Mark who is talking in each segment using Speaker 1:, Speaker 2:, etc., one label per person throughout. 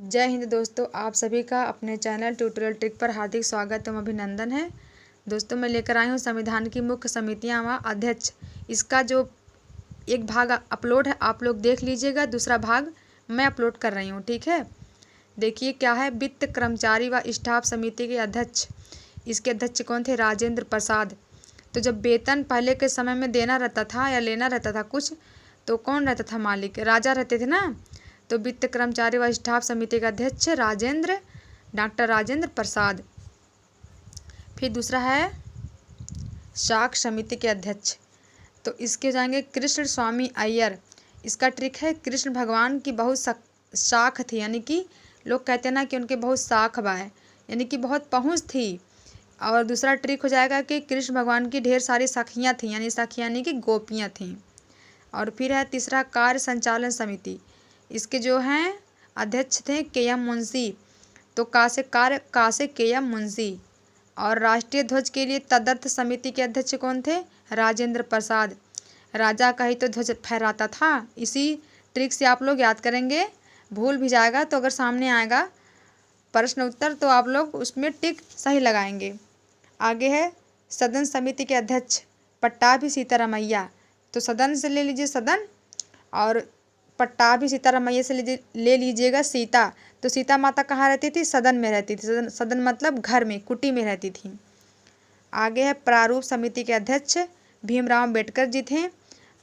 Speaker 1: जय हिंद दोस्तों, आप सभी का अपने चैनल ट्यूटोरियल ट्रिक पर हार्दिक स्वागत एवं अभिनंदन है। दोस्तों, मैं लेकर आई हूँ संविधान की मुख्य समितियाँ व अध्यक्ष। इसका जो एक भाग अपलोड है आप लोग देख लीजिएगा, दूसरा भाग मैं अपलोड कर रही हूँ, ठीक है। देखिए क्या है, वित्त कर्मचारी व स्टाफ समिति के अध्यक्ष। इसके अध्यक्ष कौन थे? राजेंद्र प्रसाद। तो जब वेतन पहले के समय में देना रहता था या लेना रहता था कुछ, तो कौन रहता था मालिक? राजा रहते थे ना। तो वित्त कर्मचारी व स्टाफ समिति का अध्यक्ष डॉक्टर राजेंद्र प्रसाद। फिर दूसरा है शाख समिति के अध्यक्ष, तो इसके जाएंगे कृष्ण स्वामी अय्यर। इसका ट्रिक है, कृष्ण भगवान की बहुत शाख थी, यानी कि लोग कहते हैं ना कि उनके बहुत शाख बाय, यानी कि बहुत पहुँच थी। और दूसरा ट्रिक हो जाएगा कि कृष्ण भगवान की ढेर सारी सखियाँ थीं, यानी सखियाँ यानी कि गोपियाँ थीं। और फिर है तीसरा कार्य संचालन समिति। इसके जो हैं अध्यक्ष थे के.एम. मुंशी। तो का से के.एम. मुंशी। और राष्ट्रीय ध्वज के लिए तदर्थ समिति के अध्यक्ष कौन थे? राजेंद्र प्रसाद। राजा का ही तो ध्वज फहराता था। इसी ट्रिक से आप लोग याद करेंगे, भूल भी जाएगा तो अगर सामने आएगा प्रश्न उत्तर तो आप लोग उसमें टिक सही लगाएंगे। आगे है सदन समिति के अध्यक्ष पट्टाभी सीतारामैया। तो सदन से ले लीजिए सदन, और पट्टाभी सीतारामैया से ले लीजिएगा सीता। तो सीता माता कहाँ रहती थी? सदन में रहती थी। सदन मतलब घर में, कुटी में रहती थी। आगे है प्रारूप समिति के अध्यक्ष भीमराव अम्बेडकर जी थे,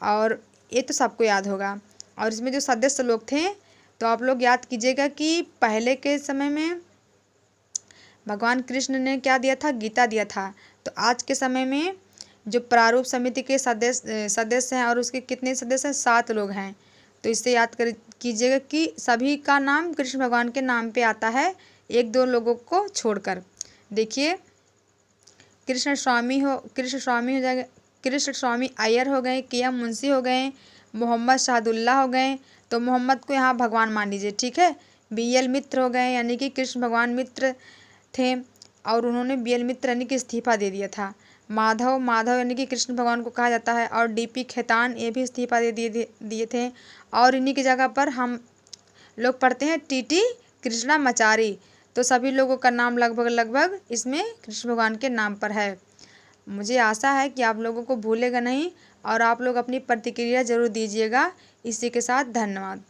Speaker 1: और ये तो सबको याद होगा। और इसमें जो सदस्य लोग थे तो आप लोग याद कीजिएगा कि पहले के समय में भगवान कृष्ण ने क्या दिया था? गीता दिया था। तो आज के समय में जो प्रारूप समिति के सदस्य हैं, और उसके कितने सदस्य हैं? 7 लोग हैं। तो इससे याद कर कीजिएगा कि सभी का नाम कृष्ण भगवान के नाम पे आता है, 1-2 लोगों को छोड़कर। देखिए कृष्ण स्वामी हो जाएगा, कृष्ण स्वामी अय्यर हो गए, के.एम. मुंशी हो गए, मोहम्मद शहदुल्ला हो गए। तो मोहम्मद को यहाँ भगवान मान लीजिए, ठीक है। बी.एल. मित्र हो गए, यानी कि कृष्ण भगवान मित्र थे, और उन्होंने बी.एल. मित्र यानी कि इस्तीफा दे दिया था। माधव यानी कि कृष्ण भगवान को कहा जाता है, और डी.पी. खेतान ये भी इस्तीफा दे दिए थे। और इन्हीं की जगह पर हम लोग पढ़ते हैं टी.टी. कृष्णामाचारी। तो सभी लोगों का नाम लगभग इसमें कृष्ण भगवान के नाम पर है। मुझे आशा है कि आप लोगों को भूलेगा नहीं, और आप लोग अपनी प्रतिक्रिया ज़रूर दीजिएगा। इसी के साथ धन्यवाद।